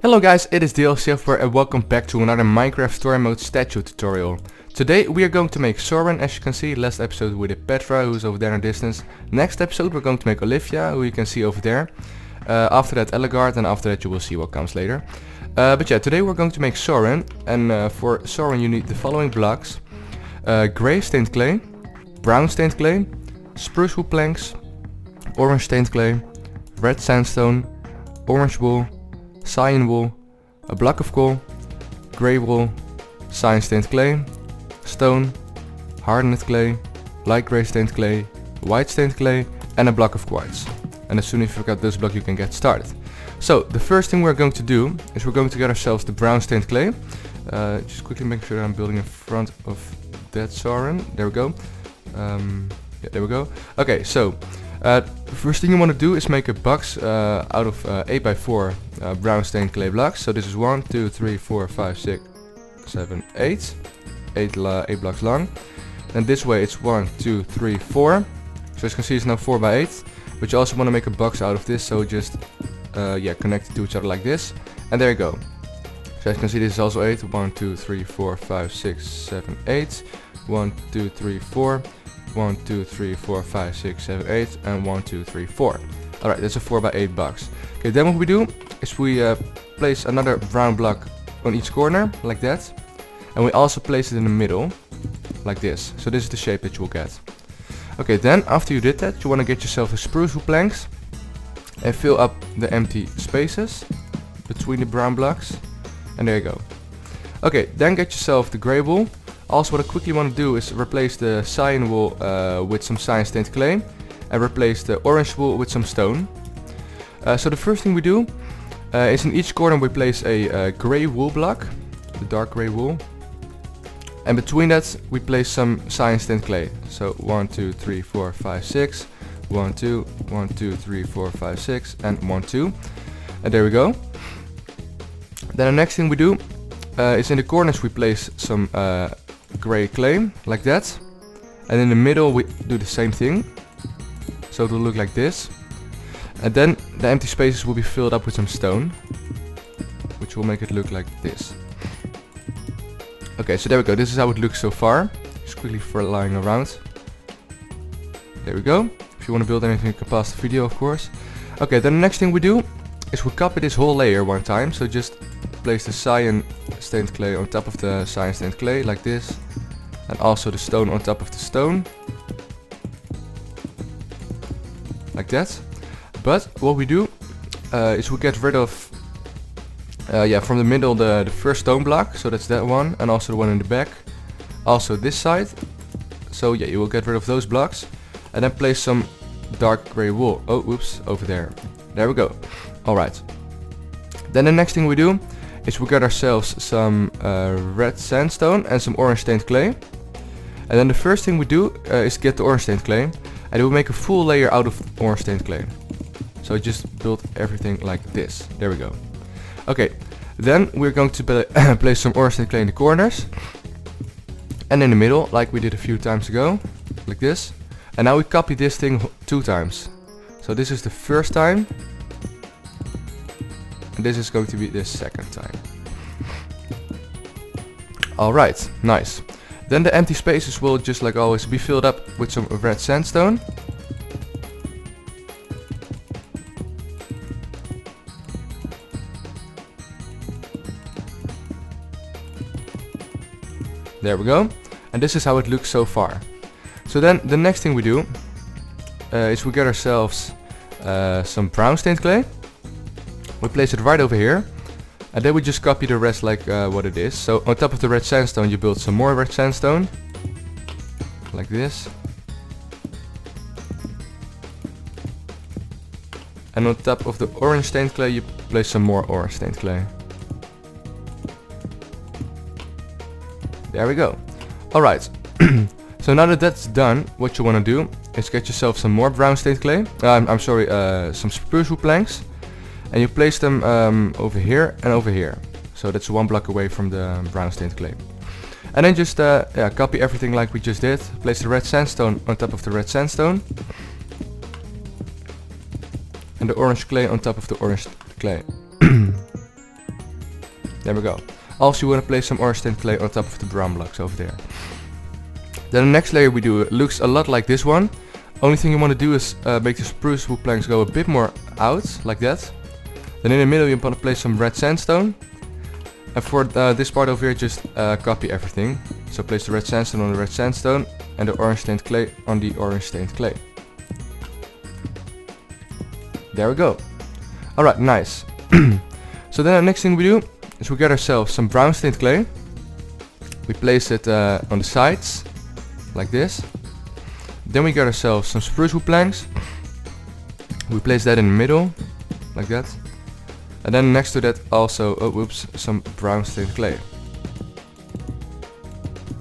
Hello guys, it is DLCF and welcome back to another Minecraft Story Mode statue tutorial. Today we are going to make Soren, as you can see. Last episode we did Petra, who's over there in the distance. Next episode we're going to make Olivia, who you can see over there. After that Elegard, and after that you will see what comes later. But yeah, today we're going to make Soren, and for Soren you need the following blocks. Grey stained clay, brown stained clay, spruce wood planks, orange stained clay, red sandstone, orange wool, cyan wool, a block of coal, grey wool, cyan stained clay, stone, hardened clay, light grey stained clay, white stained clay, and a block of quartz. And as soon as you've got those blocks you can get started. So the first thing we're going to do is we're going to get ourselves the brown stained clay. Just quickly make sure that I'm building in front of that Soren. There we go. Yeah, there we go. Okay, so first thing you want to do is make a box out of 8x4 brown stained clay blocks. So this is 1, 2, 3, 4, 5, 6, 7, 8. 8 blocks long. And this way it's 1, 2, 3, 4. So as you can see it's now 4x8. But you also want to make a box out of this, so just connect it to each other like this. And there you go. So as you can see this is also 8. 1, 2, 3, 4, 5, 6, 7, 8. 1, 2, 3, 4. 1, 2, 3, 4, 5, 6, 7, 8, and 1, 2, 3, 4. Alright, that's a 4x8 box. Okay, then what we do is we place another brown block on each corner, like that. And we also place it in the middle, like this. So this is the shape that you will get. Okay, then after you did that, you want to get yourself a spruce wood planks and fill up the empty spaces between the brown blocks. And there you go. Okay, then get yourself the grey wool. Also what I quickly want to do is replace the cyan wool with some cyan stained clay and replace the orange wool with some stone. So the first thing we do is in each corner we place a grey wool block, the dark grey wool, and between that we place some cyan stained clay. So 1, 2, 3, 4, 5, 6, 1, 2, 1, 2, 3, 4, 5, 6, and 1, 2. And there we go. Then the next thing we do is in the corners we place some grey clay, like that. And in the middle we do the same thing. So it will look like this. And then the empty spaces will be filled up with some stone, which will make it look like this. Okay, so there we go. This is how it looks so far. Just quickly flying around. There we go. If you want to build anything you can pause the video, of course. Okay, then the next thing we do is we copy this whole layer one time. So just place the cyan stained clay on top of the cyan stained clay, like this. And also the stone on top of the stone. Like that. But what we do is we get rid of from the middle the first stone block, so that's that one, and also the one in the back. Also this side. So yeah, you will get rid of those blocks. And then place some dark grey wool. Oh, oops, over there. There we go. Alright. Then the next thing we do is we get ourselves some red sandstone and some orange stained clay. And then the first thing we do is get the orange stained clay. And we'll make a full layer out of orange stained clay. So just build everything like this. There we go. Okay, then we're going to place some orange stained clay in the corners. And in the middle, like we did a few times ago. Like this. And now we copy this thing 2 times. So this is the first time. And this is going to be the second time. Alright, nice. Then the empty spaces will, just like always, be filled up with some red sandstone. There we go. And this is how it looks so far. So then the next thing we do is we get ourselves some brown stained clay. We place it right over here. And then we just copy the rest like what it is. So on top of the red sandstone you build some more red sandstone. Like this. And on top of the orange stained clay you place some more orange stained clay. There we go. Alright. So now that that's done, what you want to do is get yourself some more brown stained clay. Some spruce wood planks. And you place them over here and over here. So that's 1 block away from the brown stained clay. And then just copy everything like we just did. Place the red sandstone on top of the red sandstone. And the orange clay on top of the orange clay. There we go. Also you want to place some orange stained clay on top of the brown blocks over there. Then the next layer we do looks a lot like this one. Only thing you want to do is make the spruce wood planks go a bit more out, like that. Then in the middle you want to place some red sandstone. And for this part over here, just copy everything. So place the red sandstone on the red sandstone and the orange stained clay on the orange stained clay. There we go. Alright, nice. So then the next thing we do is we get ourselves some brown stained clay. We place it on the sides, like this. Then we get ourselves some spruce wood planks. We place that in the middle, like that. And then next to that also, some brown stained clay.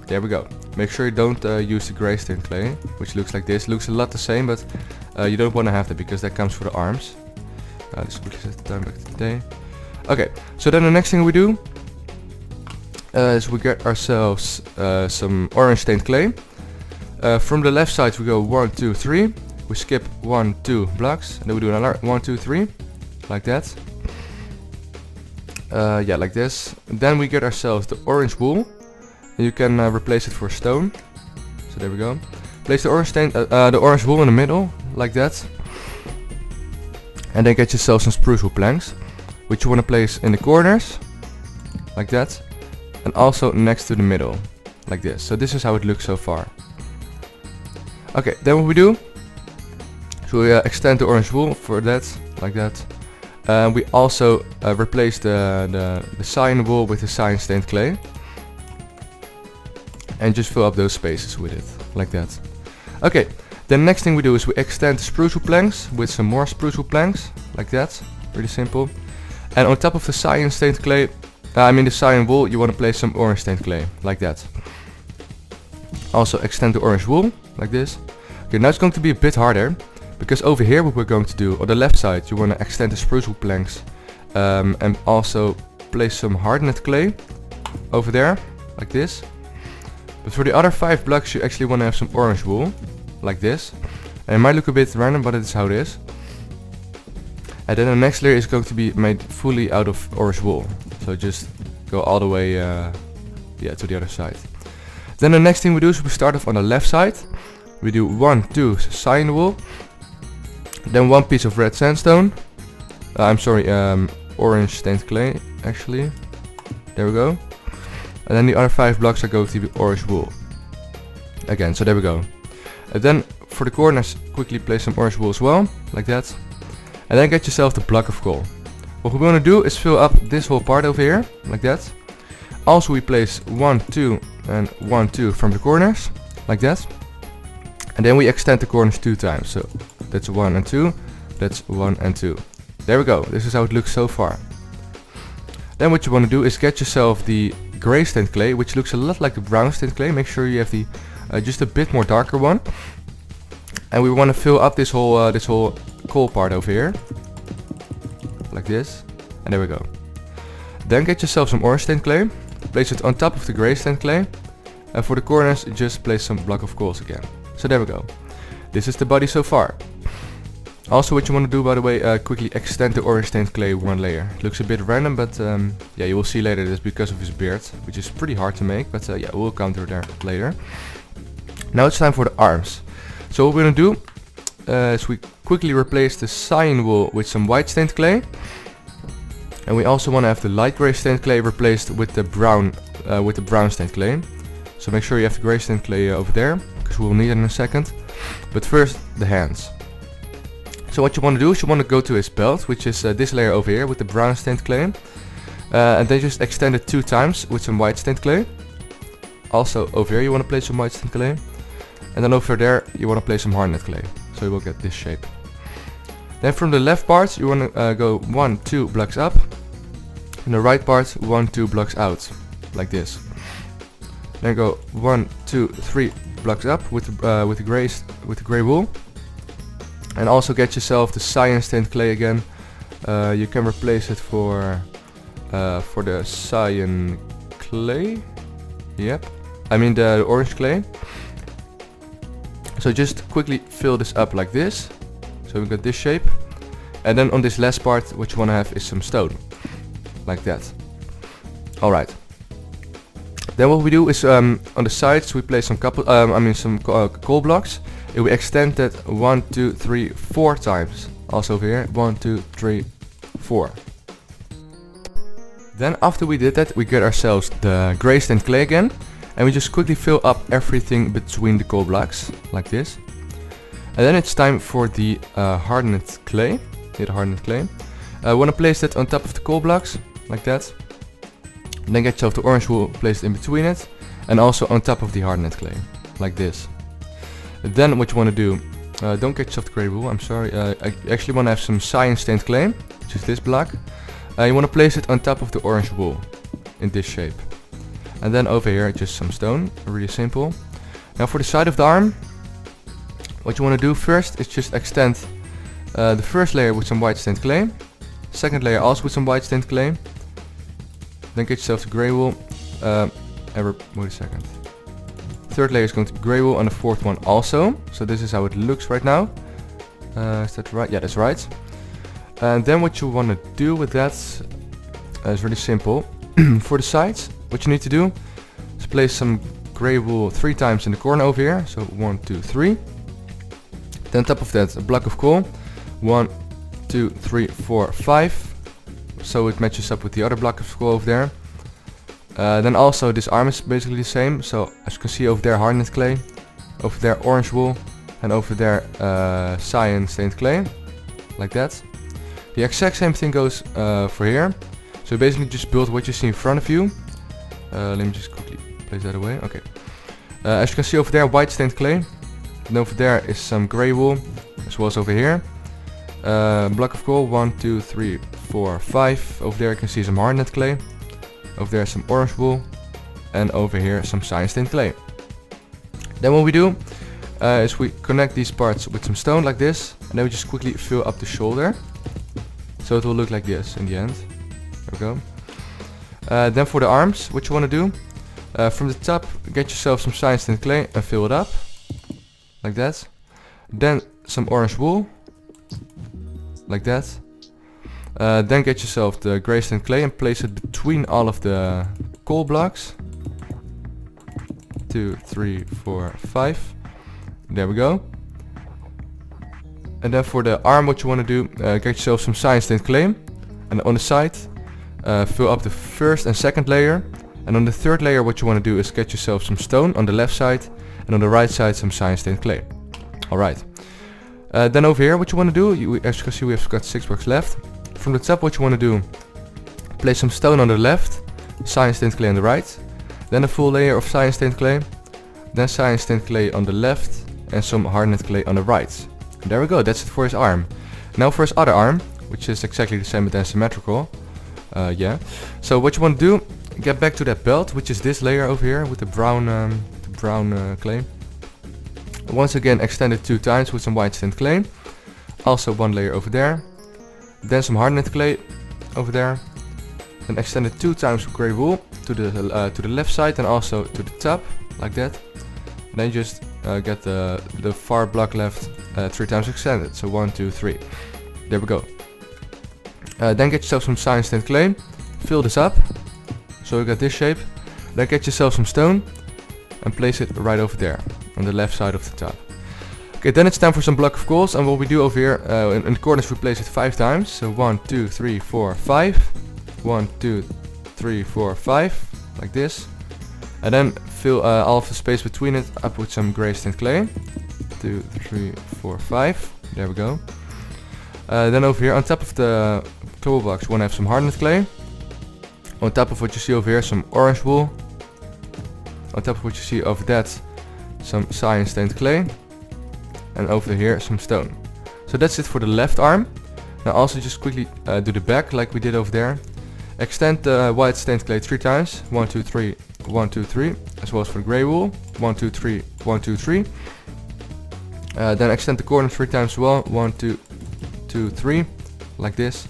There we go. Make sure you don't use the gray stained clay, which looks like this. Looks a lot the same, but you don't want to have that because that comes for the arms. Let's quickly set the time back to today. Okay, so then the next thing we do is we get ourselves some orange stained clay. From the left side we go 1, 2, 3. We skip 1, 2 blocks, and then we do another 1, 2, 3, like that. Yeah, like this. Then we get ourselves the orange wool. And you can replace it for stone. So there we go. Place the orange wool in the middle, like that. And then get yourself some spruce wood planks, which you want to place in the corners, like that. And also next to the middle, like this. So this is how it looks so far. Okay, then what we do, so we extend the orange wool for that, like that. We also replace the cyan wool with the cyan stained clay. And just fill up those spaces with it, like that. Okay, then next thing we do is we extend the spruce wood planks with some more spruce wood planks, like that. Really simple. And on top of the cyan stained clay, the cyan wool, you want to place some orange stained clay, like that. Also extend the orange wool, like this. Okay, now it's going to be a bit harder, because over here what we're going to do, on the left side, you want to extend the spruce wood planks, and also place some hardened clay over there, like this. But for the other 5 blocks you actually want to have some orange wool, like this. And it might look a bit random, but it's how it is. And then the next layer is going to be made fully out of orange wool. So just go all the way to the other side. Then the next thing we do is we start off on the left side. We do 1, 2 cyan wool. Then 1 piece of red sandstone. Orange stained clay actually. There we go. And then the other 5 blocks are going to be orange wool. Again, so there we go. And then for the corners, quickly place some orange wool as well, like that. And then get yourself the block of coal. What we want to do is fill up this whole part over here, like that. Also we place 1, 2 and 1, 2 from the corners, like that. And then we extend the corners 2 times. So that's 1 and 2, that's 1 and 2. There we go, this is how it looks so far. Then what you want to do is get yourself the gray stained clay, which looks a lot like the brown stained clay. Make sure you have the just a bit more darker one. And we want to fill up this whole coal part over here, like this. And there we go. Then get yourself some orange stained clay, place it on top of the gray stained clay, and for the corners just place some block of coals again. So there we go. This is the body so far. Also what you want to do, by the way, quickly extend the orange stained clay 1 layer. It looks a bit random, but yeah, you will see later that's because of his beard, which is pretty hard to make, but yeah, we'll come to that later. Now it's time for the arms. So what we're going to do is we quickly replace the cyan wool with some white stained clay. And we also want to have the light gray stained clay replaced with the brown stained clay. So make sure you have the gray stained clay over there, because we'll need it in a second. But first, the hands. So what you want to do is you want to go to his belt, which is this layer over here with the brown stained clay. And then just extend it 2 times with some white stained clay. Also over here you want to place some white stained clay. And then over there you want to place some hardened clay. So you will get this shape. Then from the left part you want to go 1, 2 blocks up. And the right part 1, 2 blocks out. Like this. Then go 1, 2, 3 blocks up with the gray wool. And also get yourself the cyan stained clay again. You can replace it for the cyan clay. Yep. I mean the orange clay. So just quickly fill this up like this. So we got this shape. And then on this last part what you want to have is some stone. Like that. Alright. Then what we do is on the sides we place some coal blocks. And we extend that 1, 2, 3, 4 times. Also over here, 1, 2, 3, 4. Then after we did that, we get ourselves the gray stained clay again, and we just quickly fill up everything between the coal blocks, like this. And then it's time for the hardened clay. Want to place that on top of the coal blocks, like that. And then get yourself the orange wool, place it in between it, and also on top of the hardened clay, like this. And then what you want to do, don't get yourself the grey wool, I'm sorry, I actually want to have some cyan stained clay, which is this block. You want to place it on top of the orange wool, in this shape. And then over here just some stone, really simple. Now for the side of the arm, what you want to do first is just extend the first layer with some white stained clay, second layer also with some white stained clay. Then get yourself the grey wool, wait a second. Third layer is going to be grey wool and the fourth one also. So this is how it looks right now. Is that right? Yeah, that's right. And then what you want to do with that is really simple. For the sides, what you need to do is place some grey wool 3 times in the corner over here. So 1, 2, 3. Then on top of that a block of coal. 1, 2, 3, 4, 5. So it matches up with the other block of coal over there. Then also this arm is basically the same. So as you can see over there hardened clay, over there orange wool, and over there cyan stained clay, like that. The exact same thing goes for here. So basically just build what you see in front of you. Let me just quickly place that away. Okay. As you can see over there white stained clay. And over there is some grey wool, as well as over here. Block of coal, 1, 2, 3, 4, 5. Over there you can see some hardened clay. Over there some orange wool. And over here some cyan stained clay. Then what we do is we connect these parts with some stone like this. And then we just quickly fill up the shoulder. So it will look like this in the end. There we go. Then for the arms, what you want to do. From the top get yourself some cyan stained clay and fill it up. Like that. Then some orange wool. Like that. Then get yourself the grey stained clay and place it between all of the coal blocks. 2, 3, 4, 5. There we go. And then for the arm what you want to do, get yourself some cyan stained clay. And on the side, fill up the first and second layer. And on the third layer what you want to do is get yourself some stone on the left side. And on the right side some cyan stained clay. Alright. Then over here what you want to do, as you can see we have got 6 blocks left. From the top what you want to do, place some stone on the left, cyan stained clay on the right. Then a full layer of cyan stained clay. Then cyan stained clay on the left. And some hardened clay on the right. And there we go, that's it for his arm. Now for his other arm, which is exactly the same but then symmetrical. Yeah. So what you want to do, get back to that belt, which is this layer over here with the brown clay. Once again extend it 2 times with some white stained clay. Also 1 layer over there. Then some hardened clay over there. Then extend it 2 times with grey wool to the left side and also to the top, like that. And then just get the far block left 3 times extended. So 1, 2, 3. There we go. Then get yourself some cyan stained clay. Fill this up. So you got this shape. Then get yourself some stone. And place it right over there. On the left side of the top. Okay, then it's time for some block of coals. And what we do over here, in the corners we place it 5 times. So 1, 2, 3, 4, 5. 1, 2, 3, 4, 5. Like this. And then fill all of the space between it up with some grey stained clay. 2, 3, 4, 5. There we go. Then over here on top of the toolbox we want to have some hardened clay. On top of what you see over here some orange wool. On top of what you see over that some cyan stained clay. And over here some stone. So that's it for the left arm. Now also just quickly do the back like we did over there. Extend the white stained clay 3 times. 1, 2, 3, 1, 2, 3. As well as for the grey wool. 1, 2, 3, 1, 2, 3. Then extend the corner 3 times as well. 1, 2, 2, 3. Like this.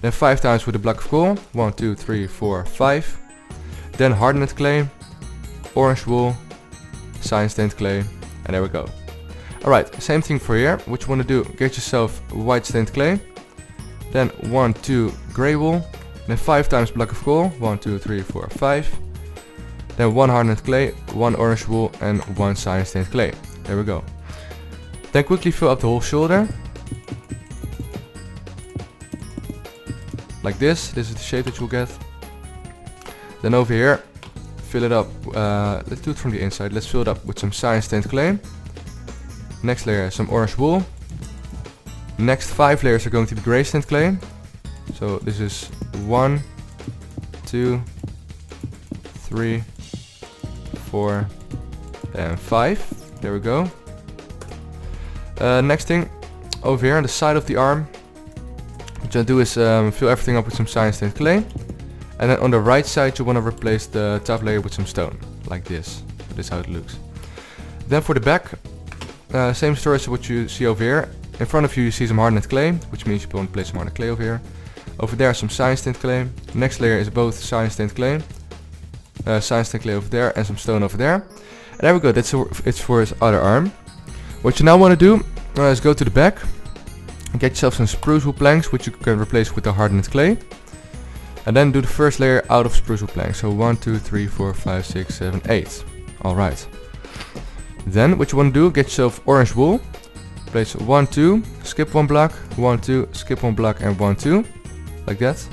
Then 5 times with the block of coal. 1, 2, 3, 4, 5. Then hardened clay. Orange wool. Cyan stained clay. And there we go. Alright, same thing for here. What you want to do, get yourself white stained clay. Then 1, 2 grey wool. Then 5 times block of coal, 1, 2, 3, 4, 5. Then 1 hardened clay, 1 orange wool and 1 cyan stained clay. There we go. Then quickly fill up the whole shoulder. Like this is the shape that you'll get. Then over here, fill it up, let's do it from the inside. Let's fill it up with some cyan stained clay. Next layer, some orange wool. Next 5 layers are going to be gray stained clay. So this is 1, 2, 3, 4, and 5. There we go. Next thing, over here on the side of the arm, what you do is fill everything up with some cyan stained clay. And then on the right side you want to replace the top layer with some stone, like this. This is how it looks. Then for the back, same story as what you see over here. In front of you you see some hardened clay, which means you want to place some hardened clay over here. Over there some cyan stained clay. Next layer is both cyan stained clay. Cyan stained clay over there and some stone over there. And there we go, it's for his other arm. What you now want to do is go to the back. Get yourself some spruce wood planks, which you can replace with the hardened clay. And then do the first layer out of spruce wood planks. So 1, 2, 3, 4, 5, 6, 7, 8. Alright. Then what you want to do, get yourself orange wool. Place 1, 2, skip 1 block, 1, 2, skip 1 block and 1, 2. Like that.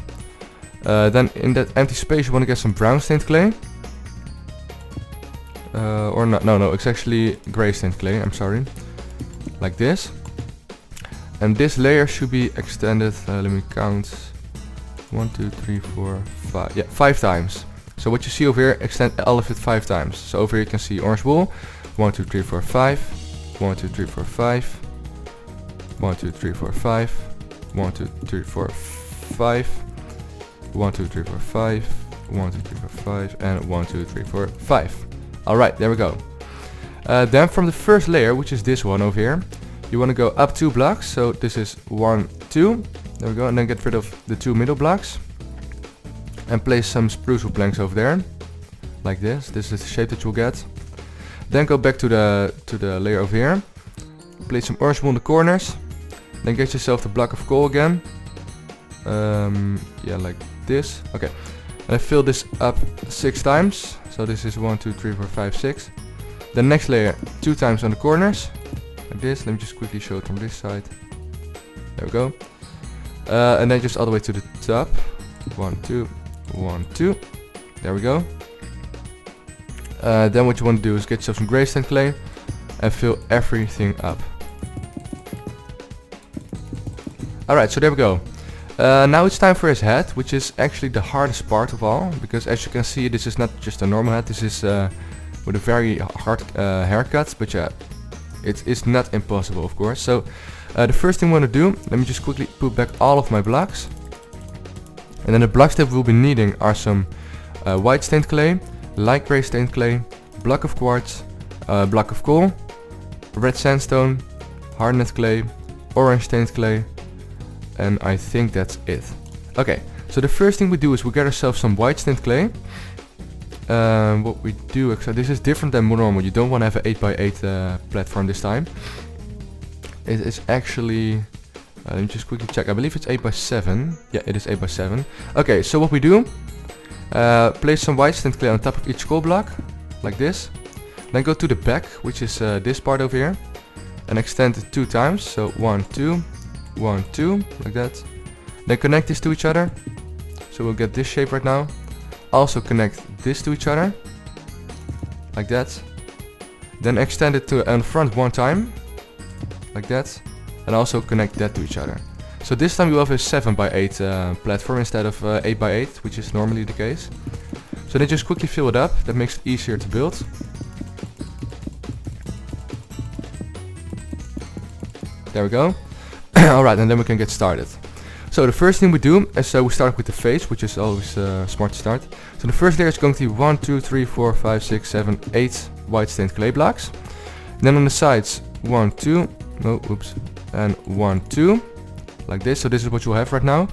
Then in that empty space you want to get some brown stained clay. Or not, no, it's actually gray stained clay, I'm sorry. Like this. And this layer should be extended, let me count. 1, 2, 3, 4, 5. Yeah, 5 times. So what you see over here, extend all of it 5 times. So over here you can see orange wool. 1, 2, 3, 4, 5. 1, 2, 3, 4, 5. 1, 2, 3, 4, 5. 1, 2, 3, 4, 5. 1, 2, 3, 4, 5. 1, 2, 3, 4, 5. And 1, 2, 3, 4, 5. Alright, there we go. Then from the first layer, which is this one over here, you want to go up 2 blocks. So this is 1, 2. There we go. And then get rid of the 2 middle blocks. And place some spruce wood planks over there. Like this. This is the shape that you'll get. Then go back to the layer over here. Place some orange wool in the corners. Then get yourself the block of coal again. Yeah, like this. Okay. And fill this up 6 times. So this is 1, 2, 3, 4, 5, 6. The next layer 2 times on the corners. Like this. Let me just quickly show it from this side. There we go. And then just all the way to the top. 1, 2, 1, 2. There we go. Then what you want to do is get yourself some gray stained clay and fill everything up. Alright, so there we go. Now it's time for his head, which is actually the hardest part of all, because as you can see this is not just a normal head, this is with a very hard haircut, but yeah, it is not impossible of course. So the first thing I want to do, let me just quickly put back all of my blocks. And then the blocks that we'll be needing are some white stained clay, light grey stained clay, block of quartz, block of coal, red sandstone, hardened clay, orange stained clay, and I think that's it. Okay, so the first thing we do is we get ourselves some white stained clay. What we do, so this is different than normal, you don't want to have an 8x8 platform this time. It is actually, let me just quickly check, I believe it's 8x7. Yeah, it is 8x7. Okay, so what we do, place some white stained clay on top of each coal block, like this. Then go to the back, which is this part over here, and extend it 2 times. So 1, 2, 1, 2, like that. Then connect these to each other. So we'll get this shape right now. Also connect this to each other, like that. Then extend it to on the front 1 time, like that. And also connect that to each other. So this time you have a 7x8 platform instead of 8x8, which is normally the case. So then just quickly fill it up, that makes it easier to build. There we go. Alright, and then we can get started. So the first thing we do is we start with the face, which is always smart to start. So the first layer is going to be 1, 2, 3, 4, 5, 6, 7, 8 white stained clay blocks. And then on the sides 1, 2, no, oops, and 1, 2, like this. So this is what you'll have right now.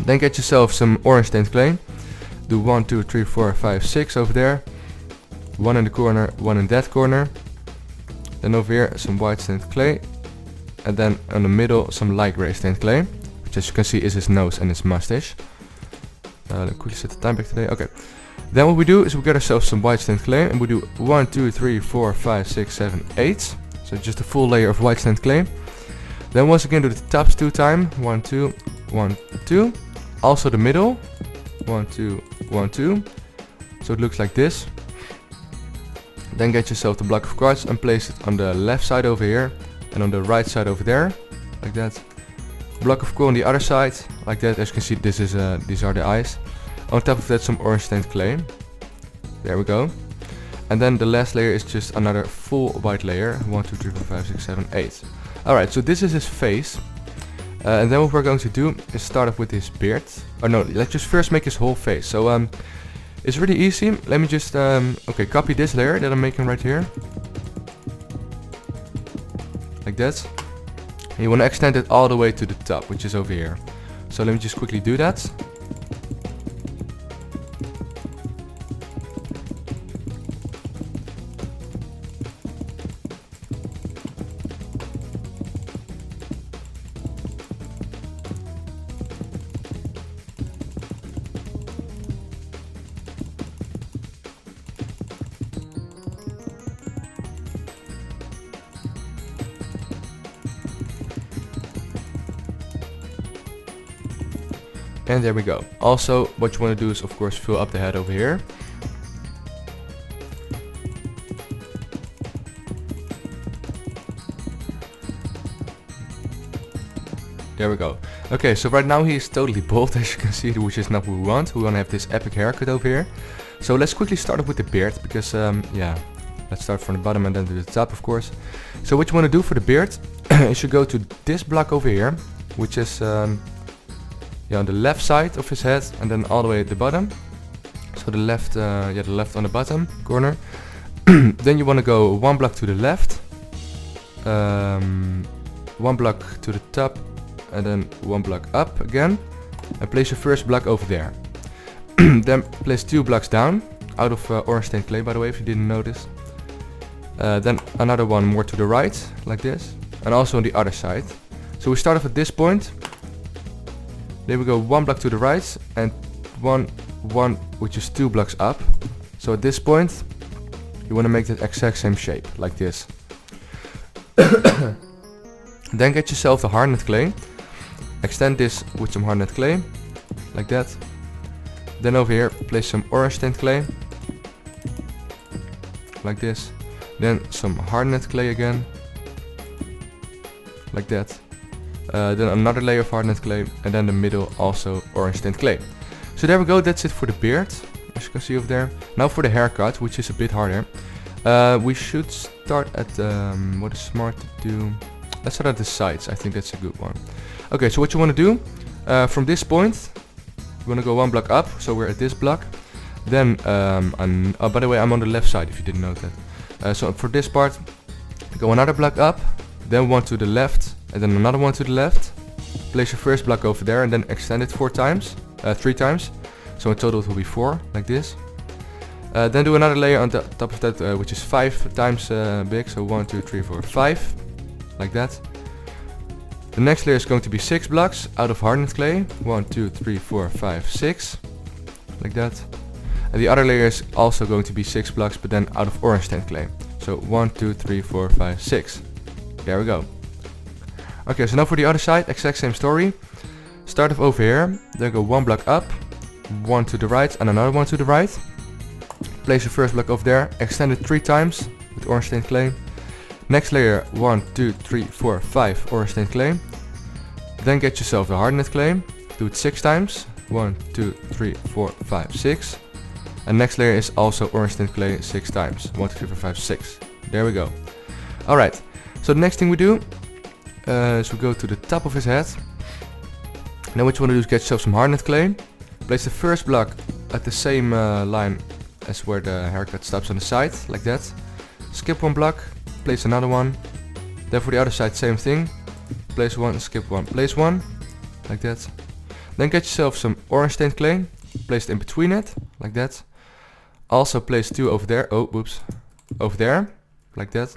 Then get yourself some orange stained clay. Do 1, 2, 3, 4, 5, 6 over there. 1 in the corner, 1 in that corner. Then over here some white stained clay. And then in the middle some light grey stained clay, which as you can see is his nose and his mustache. Let me quickly set the time back today. Okay. Then what we do is we get ourselves some white stained clay, and we do 1, 2, 3, 4, 5, 6, 7, 8. So just a full layer of white stained clay. Then once again do the tops 2 times. 1, 2, 1, 2. Also the middle. 1, 2, 1, 2. So it looks like this. Then get yourself the block of quartz and place it on the left side over here and on the right side over there, like that. Block of coal on the other side, like that. As you can see, this is these are the eyes. On top of that, some orange stained clay. There we go. And then the last layer is just another full white layer. 1, 2, 3, 4, 5, 6, 7, 8. Alright, so this is his face. And then what we're going to do is start off with his beard. Oh no, let's just first make his whole face. So it's really easy. Let me just okay, copy this layer that I'm making right here. Like that. And you want to extend it all the way to the top, which is over here. So let me just quickly do that. And there we go. Also, what you want to do is of course fill up the head over here. There we go. Okay, so right now he is totally bald, as you can see, which is not what we want. We want to have this epic haircut over here. So let's quickly start off with the beard, because yeah, let's start from the bottom and then to the top, of course. So what you want to do for the beard is you go to this block over here, which is yeah, on the left side of his head, and then all the way at the bottom. So the left, yeah, the left on the bottom corner. Then you want to go one block to the left, one block to the top, and then one block up again, and place your first block over there. Then place 2 blocks down, out of orange stained clay, by the way, if you didn't notice. Then another one more to the right, like this, and also on the other side. So we start off at this point. Then we go one block to the right and one which is 2 blocks up. So at this point you want to make that exact same shape, like this. Then get yourself the hardened clay. Extend this with some hardened clay, like that. Then over here place some orange stained clay, like this. Then some hardened clay again, like that. Then another layer of hardened clay, and then the middle also orange stained clay. So there we go, that's it for the beard, as you can see over there. Now for the haircut, which is a bit harder. We should start at, what is smart to do? Let's start at the sides, I think that's a good one. Okay, so what you want to do, from this point, you want to go one block up, so we're at this block. Then, oh, by the way, I'm on the left side if you didn't know that. So for this part, go another block up, then one to the left, and then another one to the left. Place your first block over there and then extend it 3 times. So in total it will be 4, like this. Then do another layer on the top of that, which is 5 times big. So 1, 2, 3, 4, 5, like that. The next layer is going to be 6 blocks out of hardened clay. 1, 2, 3, 4, 5, 6, like that. And the other layer is also going to be 6 blocks, but then out of orange stained clay. So 1, 2, 3, 4, 5, 6. There we go. Okay, so now for the other side, exact same story. Start off over here, then go one block up, one to the right and another one to the right. Place your first block over there, extend it 3 times with orange stained clay. Next layer, 1, 2, 3, 4, 5 orange stained clay. Then get yourself the hardened clay, do it 6 times. 1, 2, 3, 4, 5, 6. And next layer is also orange stained clay 6 times. 1, 2, 3, 4, 5, 6. There we go. Alright, so the next thing we do is we go to the top of his head. Now what you want to do is get yourself some hardened clay. Place the first block at the same line as where the haircut stops on the side, like that. Skip one block, place another one. Then for the other side, same thing. Place one, skip one, place one, like that. Then get yourself some orange stained clay. Place it in between it, like that. Also place 2 over there. Oh, whoops. Over there, like that.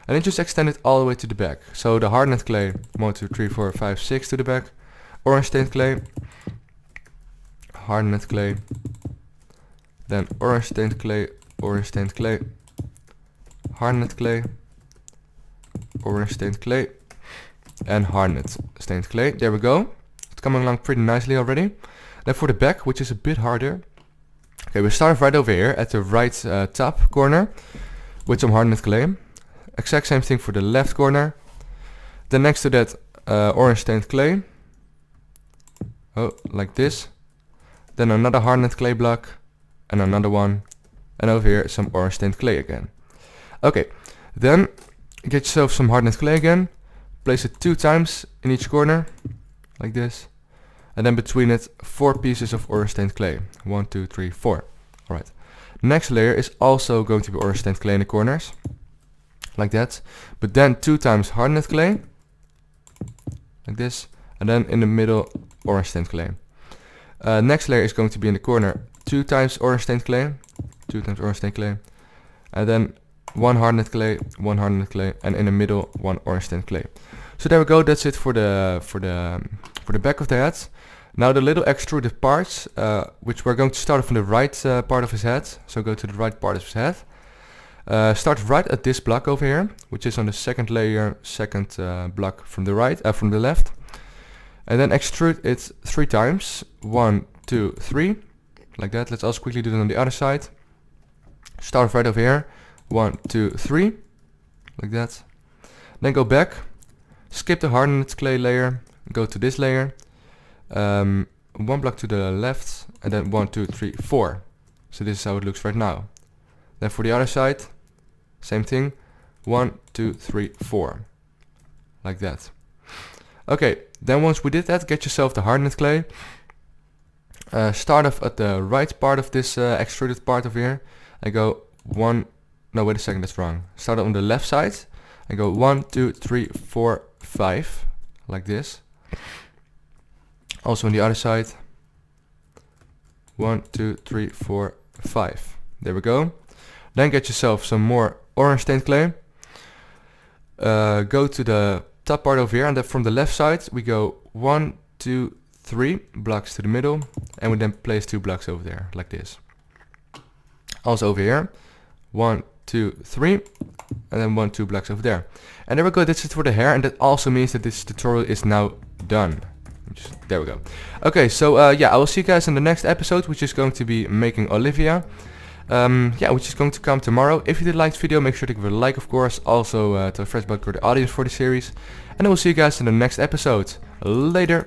And then just extend it all the way to the back. So the hardened clay, 1, 2, 3, 4, 5, 6 to the back. Orange stained clay. hardened clay, then orange stained clay, orange stained clay, hardened clay, orange stained clay, and hardened stained clay. There we go. It's coming along pretty nicely already. Then for the back, which is a bit harder. Okay, we start right over here at the right top corner with some hardened clay. Exact same thing for the left corner. Then next to that, orange stained clay. Oh, like this. Then another hardened clay block, and another one. And over here, some orange stained clay again. Okay, then get yourself some hardened clay again. Place it 2 times in each corner, like this. And then between it, 4 pieces of orange stained clay. 1, 2, 3, 4. Alright. Next layer is also going to be orange stained clay in the corners. Like that. But then 2 times hardened clay. Like this. And then in the middle, orange stained clay. Next layer is going to be in the corner. 2 times orange stained clay. 2 times orange stained clay. And then 1 hardened clay, 1 hardened clay, and in the middle 1 orange stained clay. So there we go. That's it for the back of the head. Now the little extruded parts, which we're going to start from the right part of his head. So go to the right part of his head. Start right at this block over here, which is on the second layer, second block from the right, from the left, and then extrude it 3 times. 1, 2, 3, like that. Let's also quickly do it on the other side. Start right over here. 1, 2, 3, like that. Then go back, skip the hardened clay layer, go to this layer, 1 block to the left, and then 1, 2, 3, 4. So this is how it looks right now. Then for the other side, same thing, 1, 2, 3, 4, like that. Okay, then once we did that, get yourself the hardened clay. Start off at the right part of this extruded part over here, and go 1. No, wait a second, that's wrong. Start on the left side and go 1, 2, 3, 4, 5, like this. Also on the other side, 1, 2, 3, 4, 5. There we go. Then get yourself some more orange stained clay. Go to the top part over here, and then from the left side we go 1, 2, 3 blocks to the middle, and we then place 2 blocks over there, like this. Also over here, 1, 2, 3, and then 1, 2 blocks over there. And there we go, that's it for the hair, and that also means that this tutorial is now done. There we go. Okay, so yeah, I will see you guys in the next episode, which is going to be making Olivia. Yeah, which is going to come tomorrow. If you did like this video, make sure to give it a like, of course. Also, tell friends about the audience for the series. And I will see you guys in the next episode. Later.